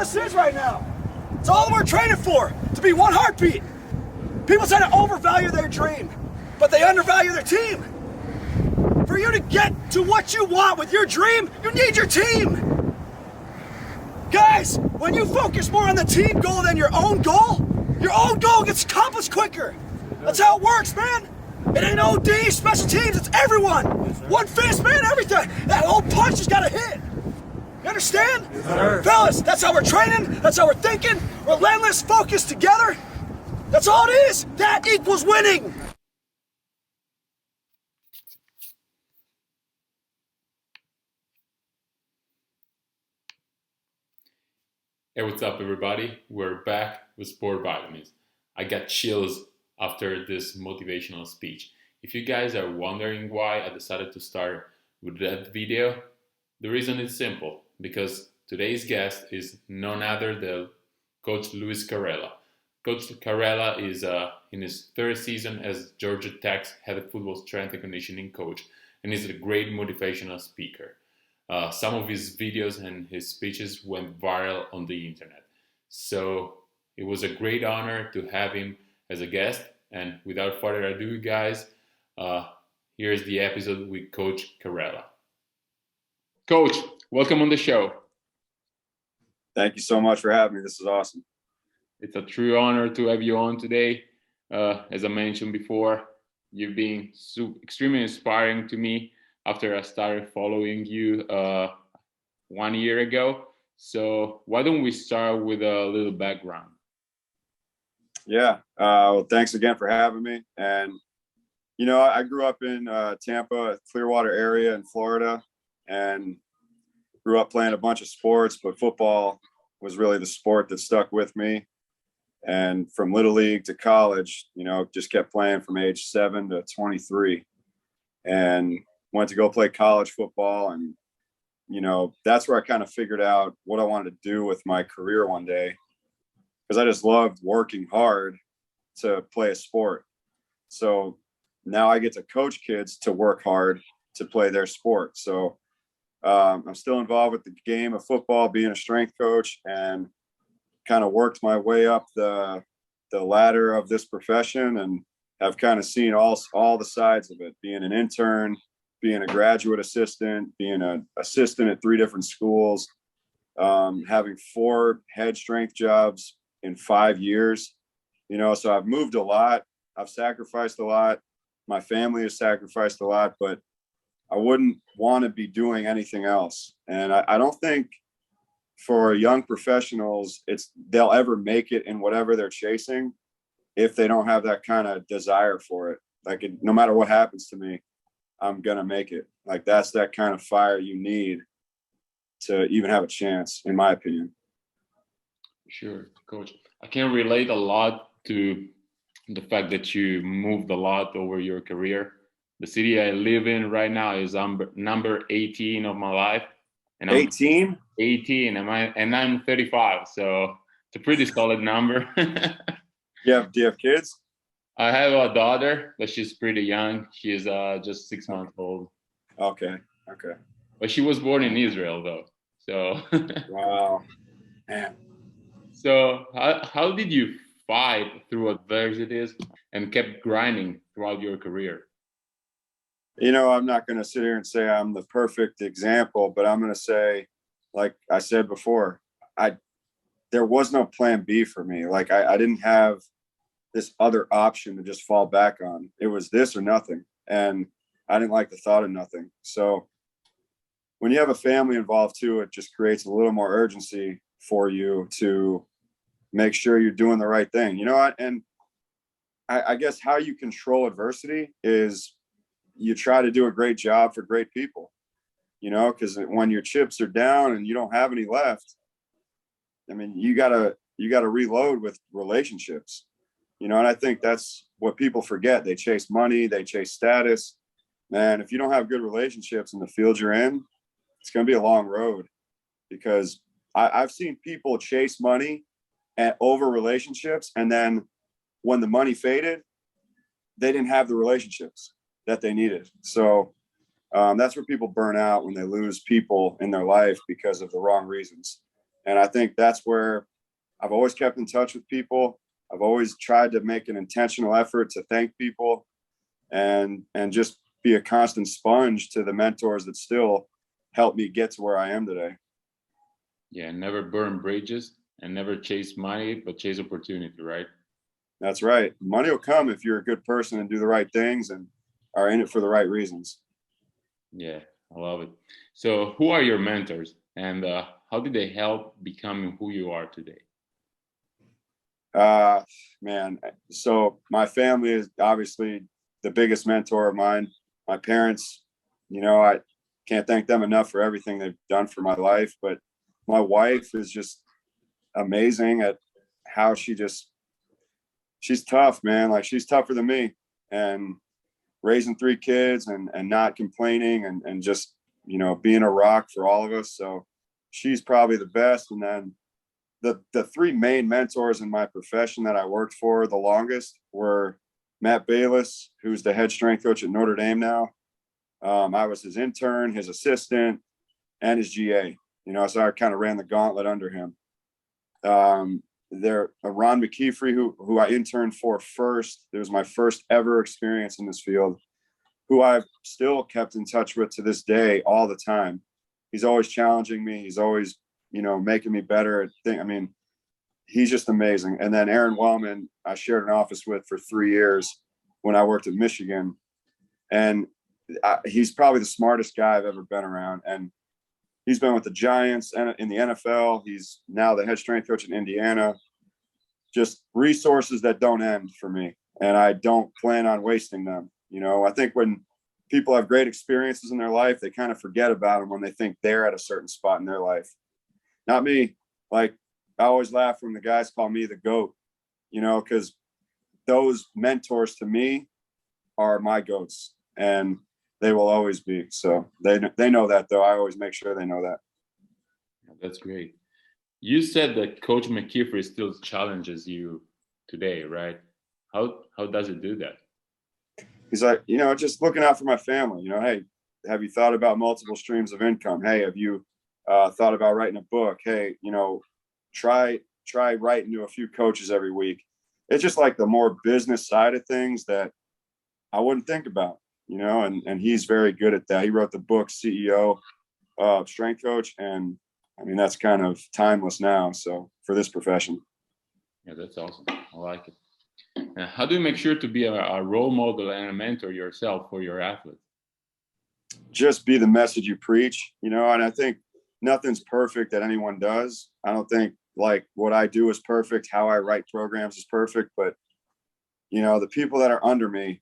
this is right now. It's all we're training for, to be one heartbeat. People tend to overvalue their dream, but they undervalue their team. For you to get to what you want with your dream, you need your team. Guys, when you focus more on the team goal than your own goal gets accomplished quicker. That's how it works, man. It ain't OD, special teams, it's everyone. One fist, man, everything. That whole punch has got to hit. You understand? Fellas, that's how we're training, that's how we're thinking. Relentless focus together. That's all it is. That equals winning. Hey, what's up, everybody? We're back with Sport Vitamins. I got chills after this motivational speech. If you guys are wondering why I decided to start with that video, the reason is simple, because today's guest is none other than Coach Lew Caralla. Coach Caralla is in his third season as Georgia Tech's head football strength and conditioning coach, and is a great motivational speaker. Some of his videos and his speeches went viral on the internet. So it was a great honor to have him as a guest. And without further ado, guys, here's the episode with Coach Caralla. Coach, welcome on the show. Thank you so much for having me. This is awesome. It's a true honor to have you on today. As I mentioned before, you've been extremely inspiring to me after I started following you 1 year ago. So why don't we start with a little background? Yeah. Well, thanks again for having me. And, you know, I grew up in Tampa, Clearwater area in Florida, and grew up playing a bunch of sports, but football was really the sport that stuck with me. And from Little League to college, you know, just kept playing from age 7 to 23. And went to go play college football. And, you know, that's where I kind of figured out what I wanted to do with my career one day, because I just loved working hard to play a sport. So now I get to coach kids to work hard to play their sport. So I'm still involved with the game of football, being a strength coach, and kind of worked my way up the ladder of this profession, and have kind of seen all the sides of it, being an intern, being a graduate assistant, being an assistant at 3 different schools, having 4 head strength jobs in 5 years. You know, so I've moved a lot. I've sacrificed a lot. My family has sacrificed a lot, but I wouldn't want to be doing anything else. And I don't think for young professionals, they'll ever make it in whatever they're chasing if they don't have that kind of desire for it. Like, no matter what happens to me, I'm going to make it. Like, that's that kind of fire you need to even have a chance, in my opinion. Sure, Coach. I can relate a lot to the fact that you moved a lot over your career. The city I live in right now is number 18 of my life. And 18? 18, and I'm 35, so it's a pretty solid number. Do you have kids? I have a daughter, but she's pretty young. She's just 6 months old. Okay. But she was born in Israel, though. So. Wow, man. So how did you fight through adversities and kept grinding throughout your career? You know, I'm not going to sit here and say I'm the perfect example, but I'm going to say, like I said before, there was no plan B for me. Like, I didn't have this other option to just fall back on. It was this or nothing. And I didn't like the thought of nothing. So when you have a family involved too, it just creates a little more urgency for you to make sure you're doing the right thing. You know, and I guess how you control adversity is you try to do a great job for great people, you know, because when your chips are down and you don't have any left, I mean, you gotta reload with relationships, you know. And I think that's what people forget. They chase money, they chase status. Man, if you don't have good relationships in the field you're in, it's going to be a long road, because I've seen people chase money and over relationships, and then when the money faded, they didn't have the relationships that they needed. So that's where people burn out, when they lose people in their life because of the wrong reasons. And I think that's where I've always kept in touch with people. I've always tried to make an intentional effort to thank people and just be a constant sponge to the mentors that still help me get to where I am today. Yeah, never burn bridges and never chase money, but chase opportunity, right? That's right. Money will come if you're a good person and do the right things and are in it for the right reasons. Yeah, I love it. So who are your mentors and how did they help becoming who you are today? Man, so my family is obviously the biggest mentor of mine. My parents, I can't thank them enough for everything they've done for my life, but my wife is just amazing at how she's tough, man. Like, she's tougher than me, and raising 3 kids and not complaining and just, being a rock for all of us. So she's probably the best. And then the 3 main mentors in my profession that I worked for the longest were Matt Bayless, who's the head strength coach at Notre Dame now. I was his intern, his assistant, and his GA, so I kind of ran the gauntlet under him. Ron McKeefrey, who I interned for first. It was my first ever experience in this field, who I've still kept in touch with to this day all the time. He's always challenging me. He's always, making me better at things. I mean, he's just amazing. And then Aaron Wellman, I shared an office with for 3 years when I worked at Michigan. And he's probably the smartest guy I've ever been around. And he's been with the Giants and in the NFL. He's now the head strength coach in Indiana. Just resources that don't end for me. And I don't plan on wasting them. I think when people have great experiences in their life, they kind of forget about them when they think they're at a certain spot in their life. Not me. Like, I always laugh when the guys call me the GOAT, because those mentors to me are my GOATs, and they will always be. So they know that, though. I always make sure they know that. That's great. You said that Coach McKeefrey still challenges you today, right? How does it do that? He's like, just looking out for my family. Hey, have you thought about multiple streams of income? Hey, have you thought about writing a book? Hey, try writing to a few coaches every week. It's just like the more business side of things that I wouldn't think about, and he's very good at that. He wrote the book CEO Strength Coach, and I mean, that's kind of timeless now. So for this profession. Yeah, that's awesome. I like it. Now, how do you make sure to be a role model and a mentor yourself for your athletes? Just be the message you preach, and I think nothing's perfect that anyone does. I don't think like what I do is perfect. How I write programs is perfect, but the people that are under me,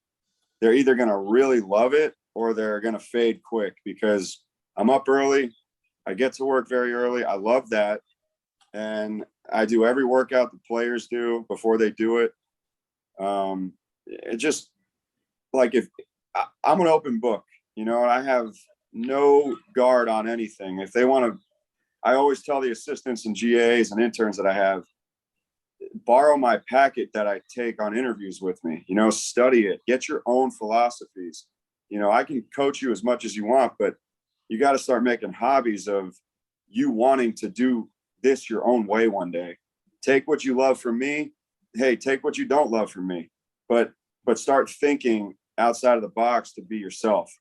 they're either going to really love it or they're going to fade quick, because I'm up early. I get to work very early. I love that. And I do every workout the players do before they do it. It just like, if I'm an open book, I have no guard on anything. If they want to, I always tell the assistants and GAs and interns that I have, borrow my packet that I take on interviews with me, study it, get your own philosophies. I can coach you as much as you want, but you got to start making hobbies of you wanting to do this your own way one day. Take what you love from me. Hey, take what you don't love from me, but start thinking outside of the box to be yourself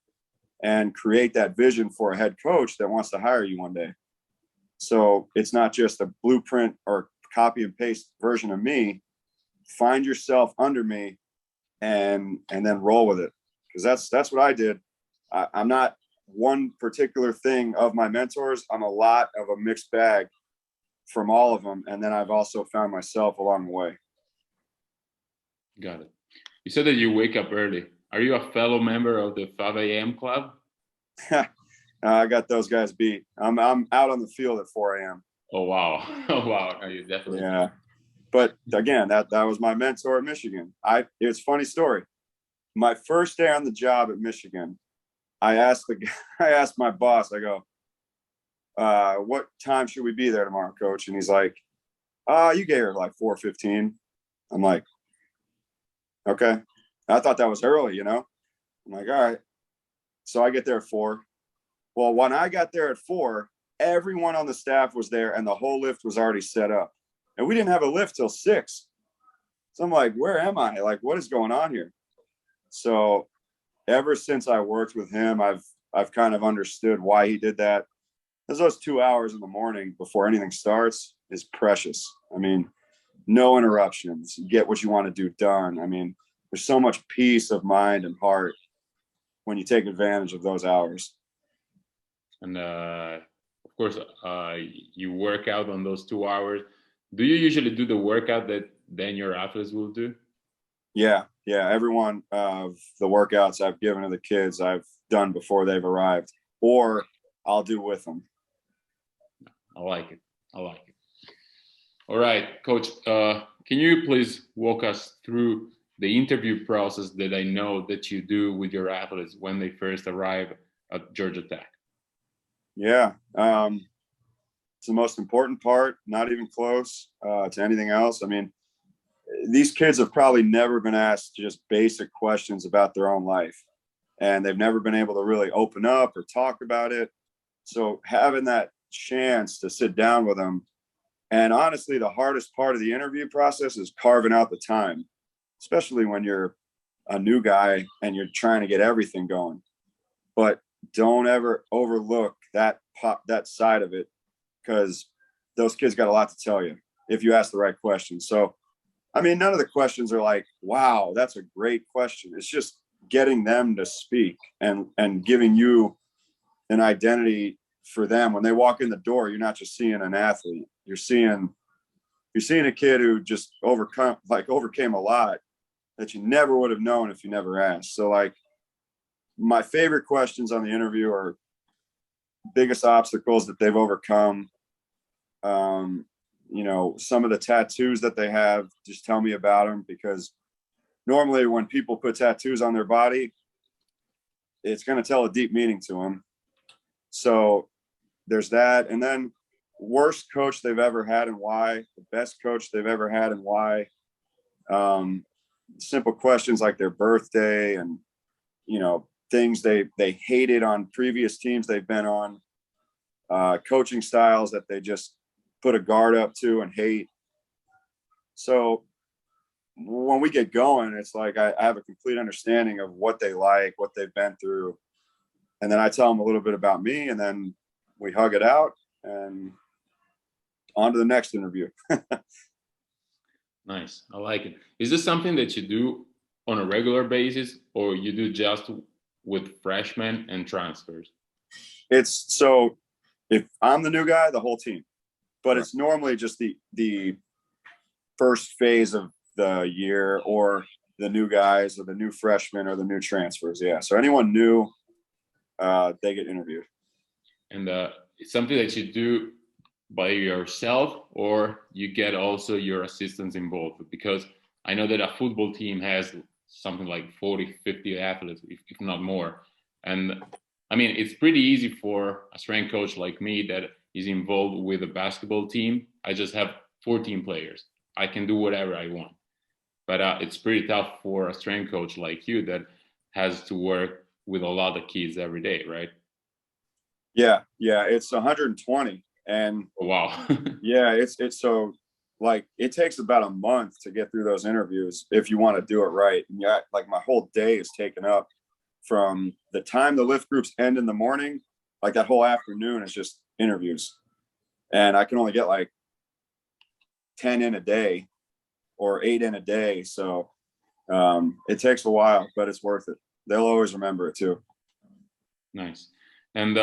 and create that vision for a head coach that wants to hire you one day. So it's not just a blueprint or copy and paste version of me. Find yourself under me and then roll with it. Because that's what I did. I'm not one particular thing of my mentors. I'm a lot of a mixed bag from all of them. And then I've also found myself along the way. Got it. You said that you wake up early. Are you a fellow member of the 5 a.m. club? I got those guys beat. I'm out on the field at 4 a.m. Oh, wow. Oh, wow. No, you definitely. Yeah. But again, that was my mentor at Michigan. It's a funny story. My first day on the job at Michigan, I asked my boss, I go, what time should we be there tomorrow, coach? And he's like, you gave her like 4:15. I'm like, okay. I thought that was early, I'm like, all right. So I get there at 4. Well, when I got there at 4, everyone on the staff was there and the whole lift was already set up. And we didn't have a lift till 6. So I'm like, where am I? Like, what is going on here? So ever since I worked with him, I've kind of understood why he did that. Because those 2 hours in the morning before anything starts is precious. I mean, no interruptions. You get what you want to do done. I mean, there's so much peace of mind and heart when you take advantage of those hours. And of course, you work out on those 2 hours. Do you usually do the workout that then your athletes will do? Yeah. Every one of the workouts I've given to the kids, I've done before they've arrived, or I'll do with them. I like it. All right, Coach, can you please walk us through the interview process that I know that you do with your athletes when they first arrive at Georgia Tech? Yeah. It's the most important part, not even close to anything else. I mean, these kids have probably never been asked just basic questions about their own life, and they've never been able to really open up or talk about it. So having that chance to sit down with them, and honestly, the hardest part of the interview process is carving out the time, especially when you're a new guy and you're trying to get everything going. But don't ever overlook that side of it, because those kids got a lot to tell you if you ask the right questions. So, I mean, none of the questions are like, wow, that's a great question. It's just getting them to speak and giving you an identity for them. When they walk in the door, you're not just seeing an athlete. You're seeing a kid who just overcame a lot that you never would have known if you never asked. So, like, my favorite questions on the interview are biggest obstacles that they've overcome. Some of the tattoos that they have, just tell me about them, because normally when people put tattoos on their body, it's going to tell a deep meaning to them. So there's that. And then worst coach they've ever had and why, the best coach they've ever had and why. Simple questions like their birthday and, things they hated on previous teams they've been on, coaching styles that they just put a guard up to and hate. So when we get going, it's like I have a complete understanding of what they like, what they've been through. And then I tell them a little bit about me, and then we hug it out and on to the next interview. Nice. I like it. Is this something that you do on a regular basis, or you do just with freshmen and transfers? It's so if I'm the new guy, the whole team, but it's normally just the first phase of the year, or the new guys, or the new freshmen, or the new transfers. Yeah. So anyone new, they get interviewed. And it's something that you do by yourself, or you get also your assistants involved? Because I know that a football team has something like 40, 50 athletes, if not more. And I mean, it's pretty easy for a strength coach like me that is involved with a basketball team. I just have 14 players. I can do whatever I want. But it's pretty tough for a strength coach like you that has to work with a lot of kids every day, right? Yeah, it's 120. And oh, wow. Yeah, it's so, like, it takes about a month to get through those interviews if you want to do it right. And yeah, like, my whole day is taken up from the time the lift groups end in the morning. Like, that whole afternoon is just interviews, and I can only get like 10 in a day or 8 in a day. So it takes a while, but it's worth it. They'll always remember it too. Nice. And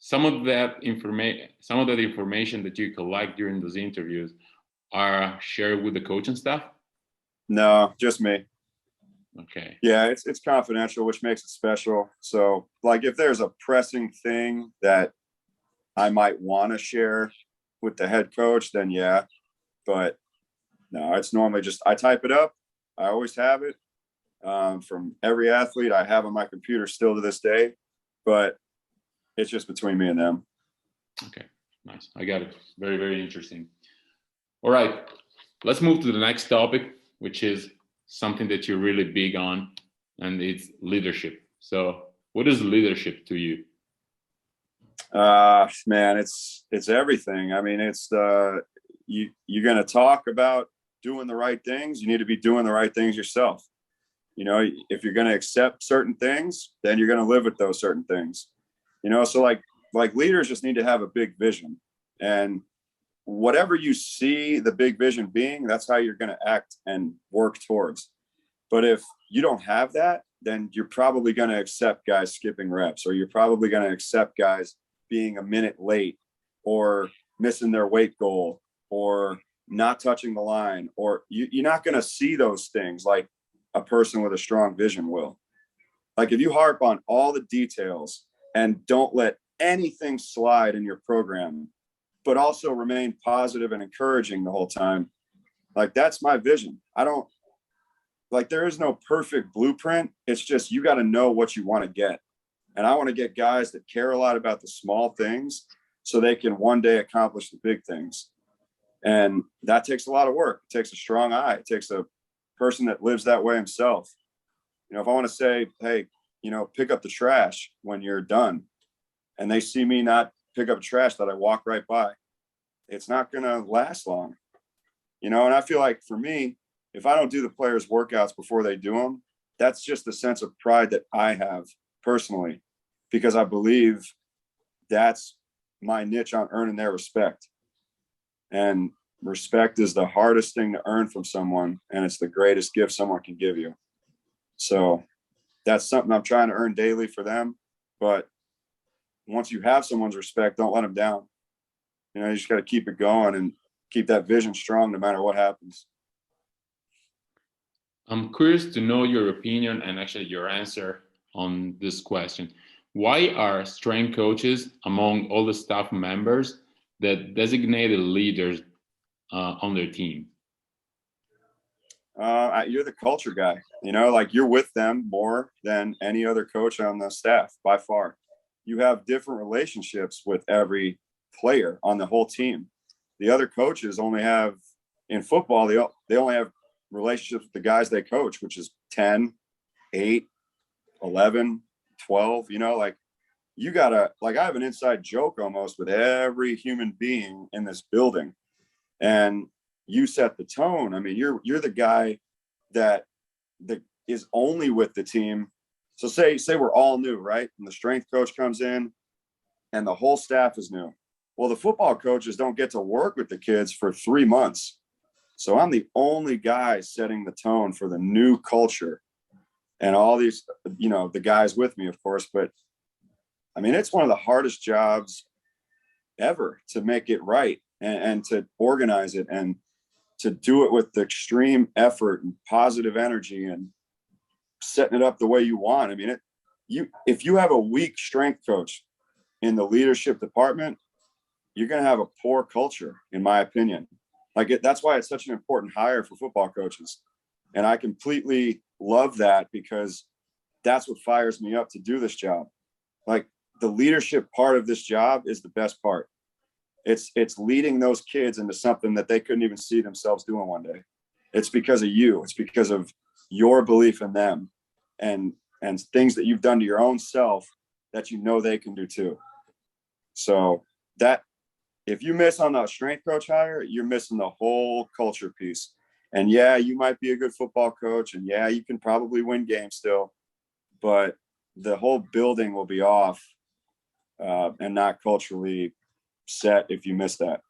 some of that information that you collect during those interviews are shared with the coaching staff? No, just me. Okay. Yeah, it's confidential, which makes it special. So, like, if there's a pressing thing that I might want to share with the head coach, then yeah. But no, it's normally just I type it up. I always have it from every athlete I have on my computer still to this day. But it's just between me and them. Okay, nice. I got it. Very, very interesting. All right, let's move to the next topic, which is something that you're really big on, and it's leadership. So what is leadership to you? Man, it's everything. I mean, it's you're going to talk about doing the right things. You need to be doing the right things yourself. You know, if you're going to accept certain things, then you're going to live with those certain things. You know, so like leaders just need to have a big vision, and whatever you see the big vision being, that's how you're going to act and work towards. But if you don't have that, then you're probably going to accept guys skipping reps, or you're probably going to accept guys being a minute late, or missing their weight goal, or not touching the line, or you're not going to see those things like a person with a strong vision will. Like if you harp on all the details and don't let anything slide in your program, but also remain positive and encouraging the whole time, like that's my vision. I don't, like, there is no perfect blueprint. It's just, you got to know what you want to get. And I want to get guys that care a lot about the small things so they can one day accomplish the big things. And that takes a lot of work. It takes a strong eye. It takes a person that lives that way himself. You know, if I want to say, hey, you know, pick up the trash when you're done, and they see me not pick up trash that I walk right by, it's not going to last long. You know, and I feel like for me, if I don't do the players' workouts before they do them, that's just a sense of pride that I have personally, because I believe that's my niche on earning their respect. And respect is the hardest thing to earn from someone, and it's the greatest gift someone can give you. So that's something I'm trying to earn daily for them. But once you have someone's respect, don't let them down. You know, you just got to keep it going and keep that vision strong no matter what happens. I'm curious to know your opinion and actually your answer on this question. Why are strength coaches among all the staff members the designated leaders on their team? You're the culture guy. You know, like you're with them more than any other coach on the staff by far. You have different relationships with every player on the whole team. The other coaches only have, in football, they only have relationships with the guys they coach, which is 10, 8, 11, 12. You know, like you gotta, like, I have an inside joke almost with every human being in this building, and you set the tone. I mean, you're the guy that is only with the team. So say we're all new, right? And the strength coach comes in and the whole staff is new. Well, the football coaches don't get to work with the kids for 3 months. So I'm the only guy setting the tone for the new culture, and all these, you know, the guys with me, of course. But I mean, it's one of the hardest jobs ever to make it right, and to organize it, and to do it with the extreme effort and positive energy and setting it up the way you want. I mean, if you have a weak strength coach in the leadership department, you're going to have a poor culture, in my opinion. That's why it's such an important hire for football coaches. And I completely love that, because that's what fires me up to do this job. Like, the leadership part of this job is the best part. It's leading those kids into something that they couldn't even see themselves doing one day. It's because of you. It's because of your belief in them, and things that you've done to your own self that you know they can do too. So that, if you miss on the strength coach hire, you're missing the whole culture piece. And yeah, you might be a good football coach, and yeah, you can probably win games still, but the whole building will be off and not culturally set if you miss that.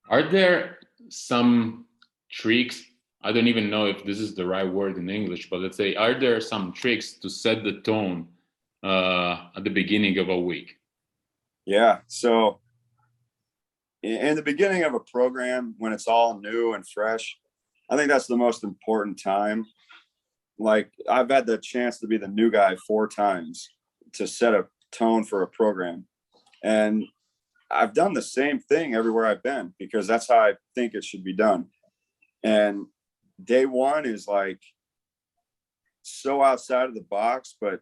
Are there some tricks? I don't even know if this is the right word in English, but let's say, are there some tricks to set the tone at the beginning of a week? Yeah. So in the beginning of a program, when it's all new and fresh, I think that's the most important time. Like, I've had the chance to be the new guy 4 times to set a tone for a program. And I've done the same thing everywhere I've been, because that's how I think it should be done. And day one is like so outside of the box, but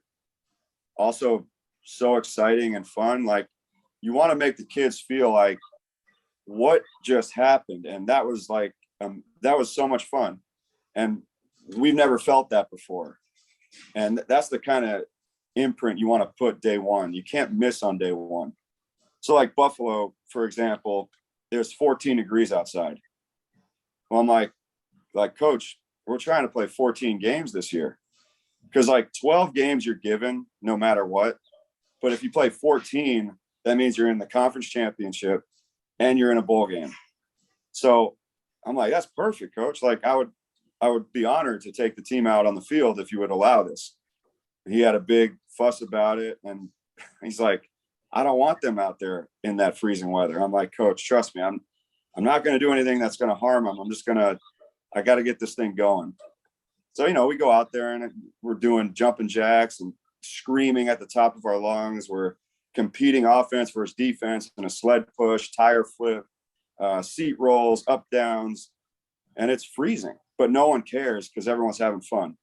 also so exciting and fun. Like, you want to make the kids feel like, what just happened? And that was like, that was so much fun. And we've never felt that before. And that's the kind of imprint you want to put day one. You can't miss on day one. So like Buffalo, for example, there's 14 degrees outside. Well, I'm like, coach, we're trying to play 14 games this year. Because like 12 games you're given no matter what. But if you play 14, that means you're in the conference championship and you're in a bowl game. So I'm like, that's perfect, coach. Like I would be honored to take the team out on the field if you would allow this. He had a big fuss about it. And he's like, I don't want them out there in that freezing weather. I'm like, coach, trust me, I'm not going to do anything that's going to harm them. I got to get this thing going. So, we go out there and we're doing jumping jacks and screaming at the top of our lungs. We're competing offense versus defense in a sled push, tire flip, seat rolls, up downs, and it's freezing, but no one cares because everyone's having fun.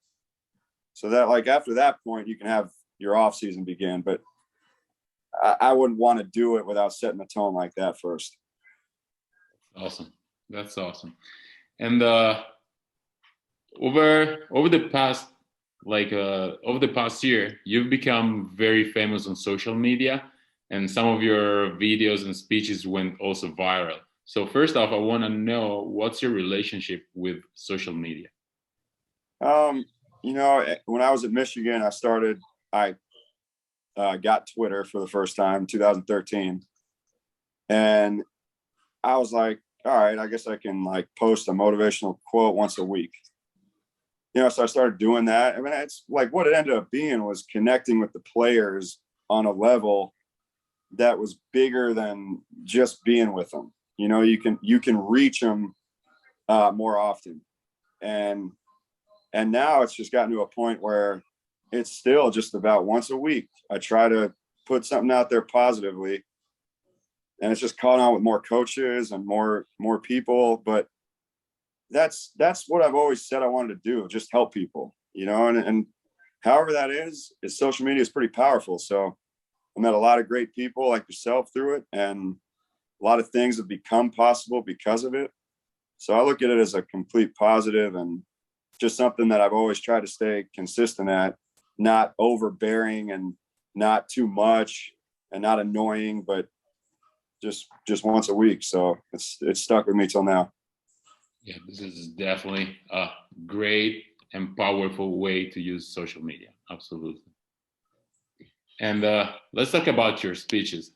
So that like after that point, you can have your off season begin, but I wouldn't want to do it without setting a tone like that first. Awesome. That's awesome. And over the past year, you've become very famous on social media, and some of your videos and speeches went also viral. So first off, I want to know, what's your relationship with social media? When I was at Michigan, I got Twitter for the first time in 2013. And I was like, all right, I guess I can like post a motivational quote once a week. So I started doing that. I mean, it's like what it ended up being was connecting with the players on a level that was bigger than just being with them. You can reach them more often. And now it's just gotten to a point where it's still just about once a week. I try to put something out there positively, and it's just caught on with more coaches and more people. But that's what I've always said I wanted to do, just help people, and however that is social media is pretty powerful. So I met a lot of great people like yourself through it, and a lot of things have become possible because of it. So I look at it as a complete positive and just something that I've always tried to stay consistent at, not overbearing and not too much and not annoying, but just once a week. So it's stuck with me till now. Yeah, this is definitely a great and powerful way to use social media. Absolutely. And let's talk about your speeches.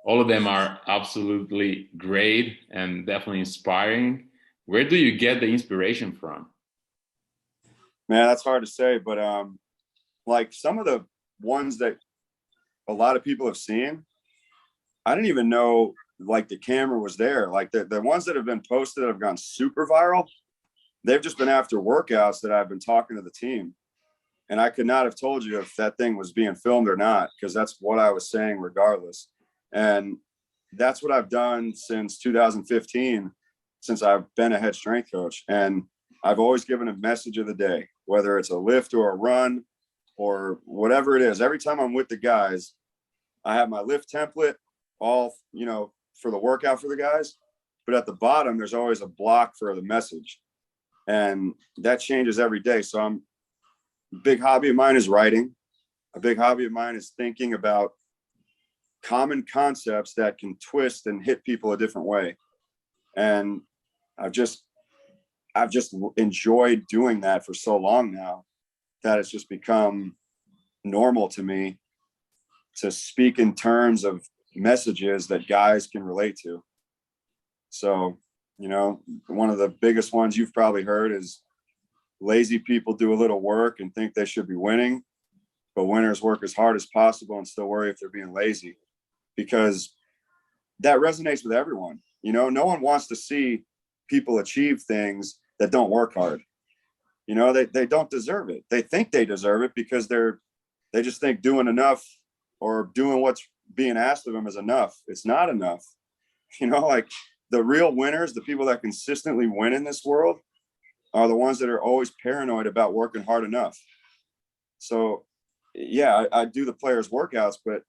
All of them are absolutely great and definitely inspiring. Where do you get the inspiration from? Man, that's hard to say, but like some of the ones that a lot of people have seen, I didn't even know like the camera was there. Like the ones that have been posted that have gone super viral, they've just been after workouts that I've been talking to the team. And I could not have told you if that thing was being filmed or not, because that's what I was saying regardless. And that's what I've done since 2015, since I've been a head strength coach. And I've always given a message of the day, whether it's a lift or a run or whatever it is. Every time I'm with the guys, I have my lift template all, for the workout for the guys. But at the bottom, there's always a block for the message. And that changes every day. So a big hobby of mine is writing. A big hobby of mine is thinking about common concepts that can twist and hit people a different way. And I've just enjoyed doing that for so long now that it's just become normal to me to speak in terms of messages that guys can relate to. So, one of the biggest ones you've probably heard is lazy people do a little work and think they should be winning, but winners work as hard as possible and still worry if they're being lazy, because that resonates with everyone. No one wants to see people achieve things that don't work hard. They don't deserve it. They think they deserve it because they just think doing enough or doing what's being asked of them is enough. It's not enough. Like the real winners, the people that consistently win in this world, are the ones that are always paranoid about working hard enough. So yeah, I do the players' workouts, but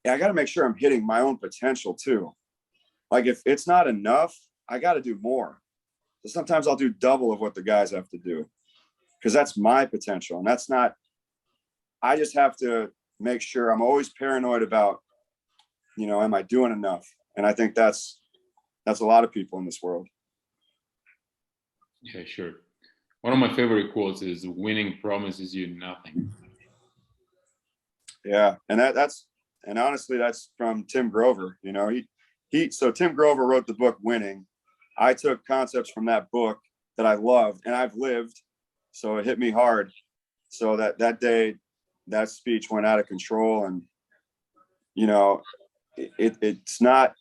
I got to make sure I'm hitting my own potential too. Like if it's not enough, I got to do more. So sometimes I'll do double of what the guys have to do, because that's my potential. And that's not I just have to make sure. I'm always paranoid about, am I doing enough? And I think that's a lot of people in this world. Yeah, sure. One of my favorite quotes is winning promises you nothing. Yeah. And and honestly, that's from Tim Grover. So Tim Grover wrote the book Winning. I took concepts from that book that I loved and I've lived. So it hit me hard. So that day, that speech went out of control. And, it's not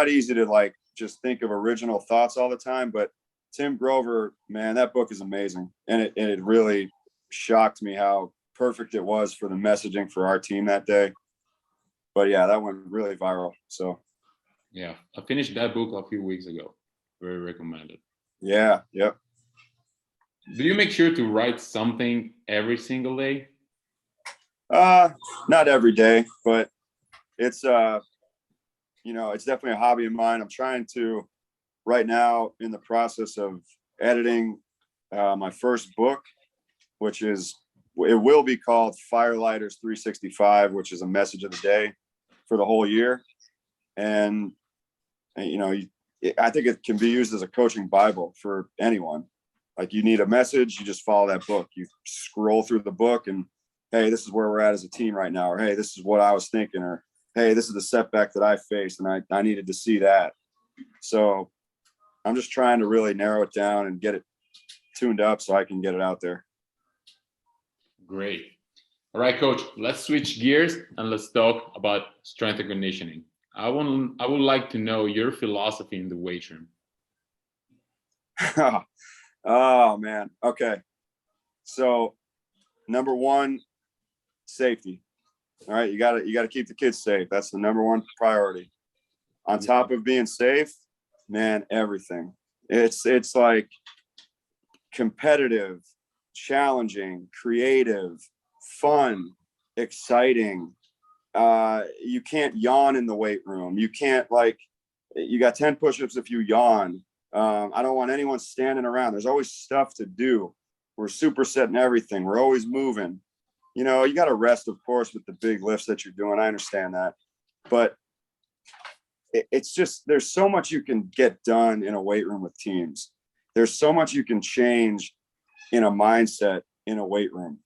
easy to like just think of original thoughts all the time, but Tim Grover, man, that book is amazing. And it really shocked me how perfect it was for the messaging for our team that day. But yeah, that went really viral. So yeah, I finished that book a few weeks ago. Very recommended. Yeah. Yep. Do you make sure to write something every single day? Not every day, but it's it's definitely a hobby of mine. I'm trying to right now in the process of editing my first book, which it will be called Firelighters 365, which is a message of the day for the whole year. And I think it can be used as a coaching Bible for anyone. Like you need a message, you just follow that book. You scroll through the book and, hey, this is where we're at as a team right now. Or, hey, this is what I was thinking. Or, hey, this is the setback that I faced and I needed to see that. So I'm just trying to really narrow it down and get it tuned up so I can get it out there. Great. All right, Coach, let's switch gears and let's talk about strength and conditioning. I would like to know your philosophy in the weight room. Oh man. Okay. So number one, safety. All right. You gotta keep the kids safe. That's the number one priority. On top of being safe, man, everything. It's like competitive, challenging, creative, fun, exciting. You can't yawn in the weight room. You can't you got 10 push-ups if you yawn. I don't want anyone standing around. There's always stuff to do. We're supersetting everything. We're always moving. You got to rest, of course, with the big lifts that you're doing. I understand that. But it's just, there's so much you can get done in a weight room with teams. There's so much you can change in a mindset in a weight room.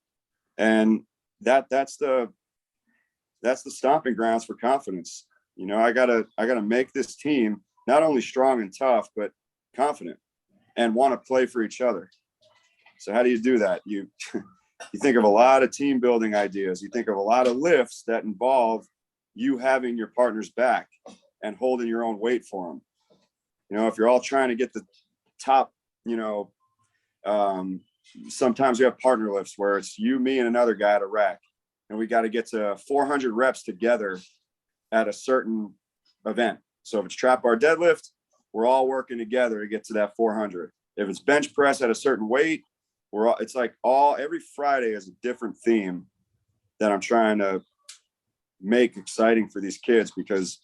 And that's the stomping grounds for confidence. I gotta make this team not only strong and tough, but confident and want to play for each other. So how do you do that? You think of a lot of team building ideas. You think of a lot of lifts that involve you having your partner's back and holding your own weight for them. If you're all trying to get the top, sometimes we have partner lifts where it's you, me, and another guy at a rack. And we got to get to 400 reps together at a certain event. So if it's trap bar deadlift, we're all working together to get to that 400. If it's bench press at a certain weight, it's like every Friday is a different theme that I'm trying to make exciting for these kids, because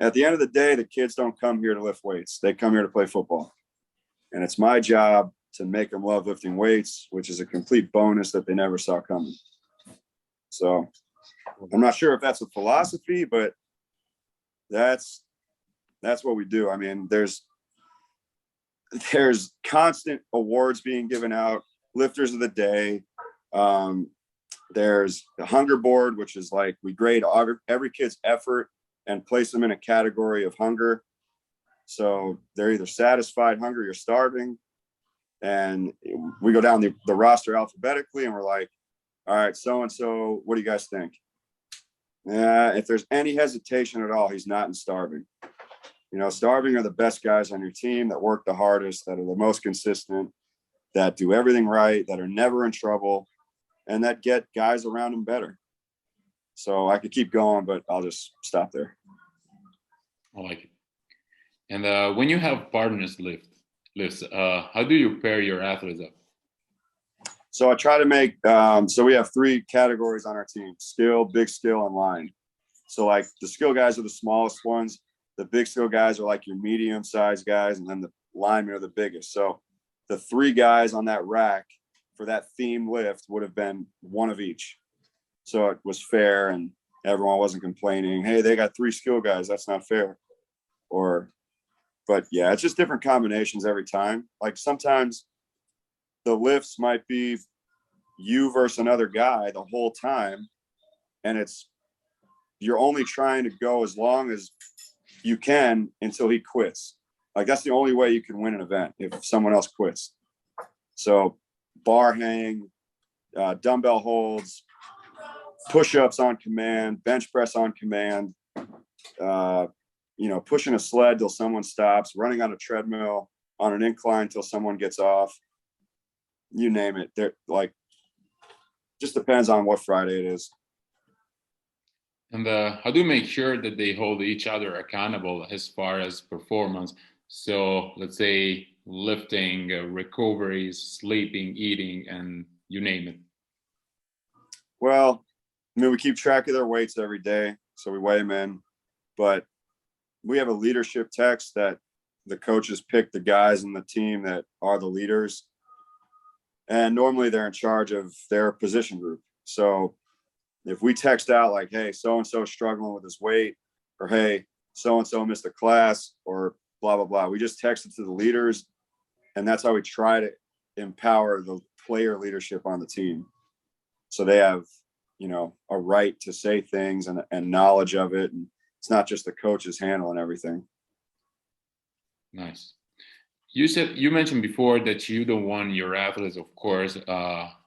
at the end of the day, the kids don't come here to lift weights. They come here to play football. And it's my job to make them love lifting weights, which is a complete bonus that they never saw coming. So I'm not sure if that's a philosophy, but that's what we do. I mean, there's constant awards being given out, lifters of the day. There's the hunger board, which is like we grade every kid's effort and place them in a category of hunger. So they're either satisfied, hungry, or starving. And we go down the roster alphabetically and we're like, all right, so-and-so, what do you guys think? If there's any hesitation at all, he's not in starving. Starving are the best guys on your team that work the hardest, that are the most consistent, that do everything right, that are never in trouble, and that get guys around them better. So I could keep going, but I'll just stop there. I like it. And when you have partners lifts, how do you pair your athletes up? So I try to make, so we have 3 categories on our team: skill, big skill, and line. So like the skill guys are the smallest ones. The big skill guys are like your medium sized guys. And then the linemen are the biggest. So the 3 guys on that rack for that theme lift would have been one of each. So it was fair and everyone wasn't complaining, hey, they got 3 skill guys, that's not fair. But yeah, it's just different combinations every time. Like sometimes the lifts might be you versus another guy the whole time. And you're only trying to go as long as you can until he quits. Like that's the only way you can win an event, if someone else quits. So bar hang, dumbbell holds, push-ups on command, bench press on command, pushing a sled till someone stops, running on a treadmill on an incline till someone gets off. You name it. They're like, just depends on what Friday it is. And how do you make sure that they hold each other accountable as far as performance? So let's say lifting, recovery, sleeping, eating, and you name it. Well, I mean, we keep track of their weights every day, so we weigh them in. But we have a leadership text that the coaches pick the guys in the team that are the leaders. And normally they're in charge of their position group. So if we text out like, hey, so-and-so struggling with his weight, or hey, so-and-so missed a class, or blah, blah, blah, we just text it to the leaders. And that's how we try to empower the player leadership on the team. So they have, a right to say things and knowledge of it. And it's not just the coaches handling everything. Nice. You mentioned before that you don't want your athletes, of course,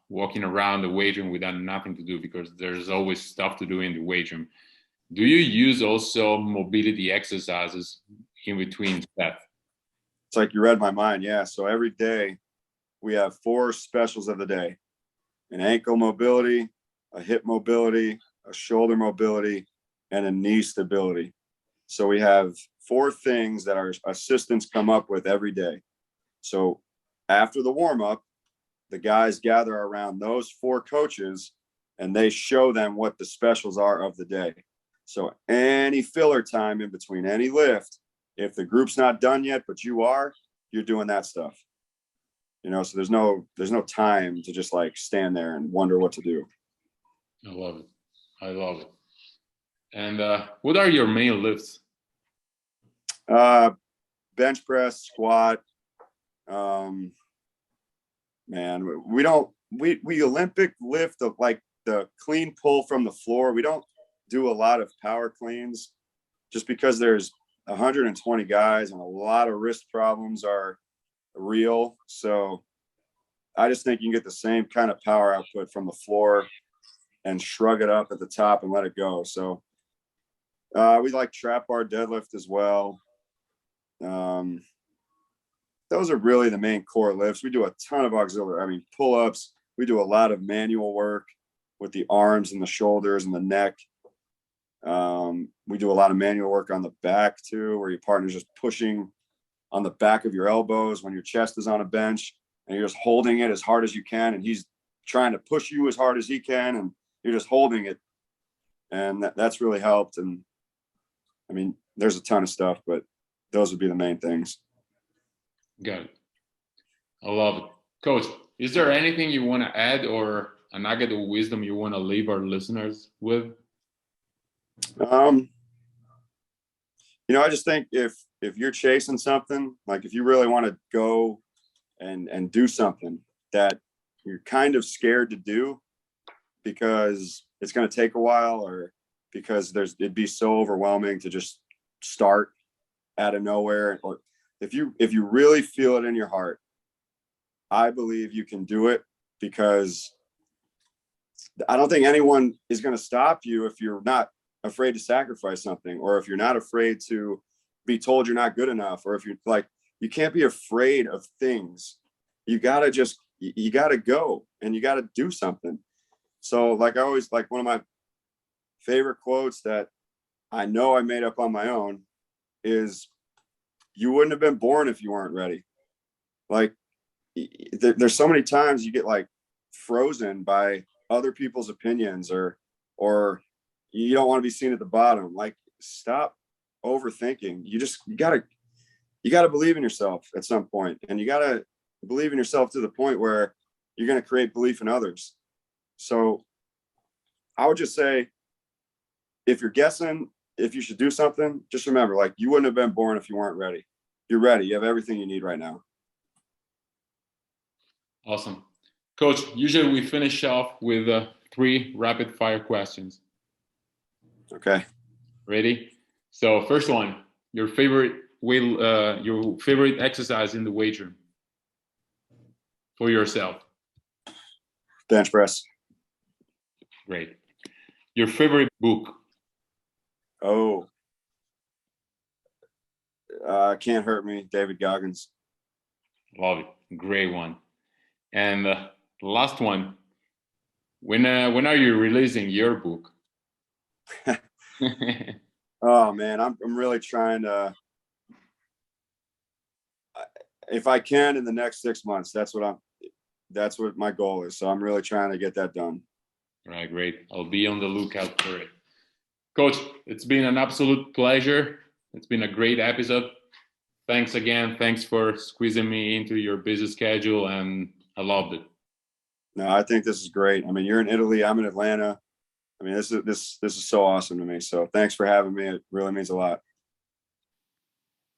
walking around the weight room without nothing to do, because there's always stuff to do in the weight room. Do you use also mobility exercises in between sets? It's like you read my mind. Yeah. So every day we have 4 specials of the day: an ankle mobility, a hip mobility, a shoulder mobility, and a knee stability. So we have 4 things that our assistants come up with every day. So after the warm up, the guys gather around those 4 coaches and they show them what the specials are of the day. So any filler time in between any lift, if the group's not done yet, but you're doing that stuff. So there's no time to just like stand there and wonder what to do. I love it. And what are your main lifts? Bench press, squat. We Olympic lift of like the clean pull from the floor. We don't do a lot of power cleans just because there's 120 guys and a lot of wrist problems are real. So I just think you can get the same kind of power output from the floor and shrug it up at the top and let it go. So we like trap bar deadlift as well. Those are really the main core lifts. We do a ton of auxiliary, pull-ups. We do a lot of manual work with the arms and the shoulders and the neck. We do a lot of manual work on the back too, where your partner's just pushing on the back of your elbows when your chest is on a bench and you're just holding it as hard as you can. And he's trying to push you as hard as he can. And you're just holding it. And that's really helped. And there's a ton of stuff, but those would be the main things. Got it. I love it. Coach, is there anything you want to add or a nugget of wisdom you want to leave our listeners with? I just think if you're chasing something, like if you really want to go and do something that you're kind of scared to do because it's going to take a while, or because it'd be so overwhelming to just start out of nowhere, or if you really feel it in your heart, I believe you can do it, because I don't think anyone is going to stop you if you're not afraid to sacrifice something, or if you're not afraid to be told you're not good enough, or if you're like, you can't be afraid of things. You gotta go and you gotta do something. So like I always, like, one of my favorite quotes that I know I made up on my own is, you wouldn't have been born if you weren't ready. Like there's so many times you get like frozen by other people's opinions, or you don't want to be seen at the bottom. Like, stop overthinking. You gotta believe in yourself at some point, and you gotta believe in yourself to the point where you're going to create belief in others. So I would just say, if you're guessing if you should do something, just remember, like, you wouldn't have been born if you weren't ready. You're ready. You have everything you need right now. Awesome. Coach, usually we finish off with 3 rapid fire questions. Okay. Ready? So first one, your favorite exercise in the weight room for yourself? Bench press. Great. Your favorite book? Oh, Can't Hurt Me, David Goggins. Love it. Great one. And the last one, when are you releasing your book? Oh man, I'm really trying to, if I can, in the next 6 months. That's what my goal is. So I'm really trying to get that done. All right, great. I'll be on the lookout for it. Coach, it's been an absolute pleasure. It's been a great episode. Thanks again. Thanks for squeezing me into your busy schedule, and I loved it. No, I think this is great. I mean, you're in Italy, I'm in Atlanta. I mean, this is so awesome to me. So thanks for having me. It really means a lot.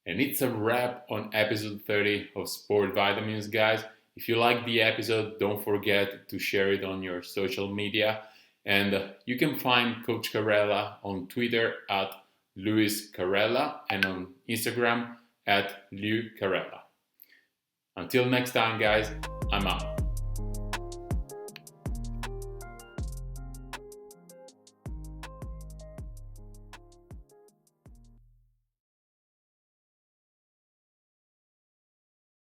And it's a wrap on episode 30 of Sport Vitamins, guys. If you like the episode, don't forget to share it on your social media. And you can find Coach Caralla on Twitter at Luis Caralla and on Instagram at Lew Caralla. Until next time, guys, I'm out.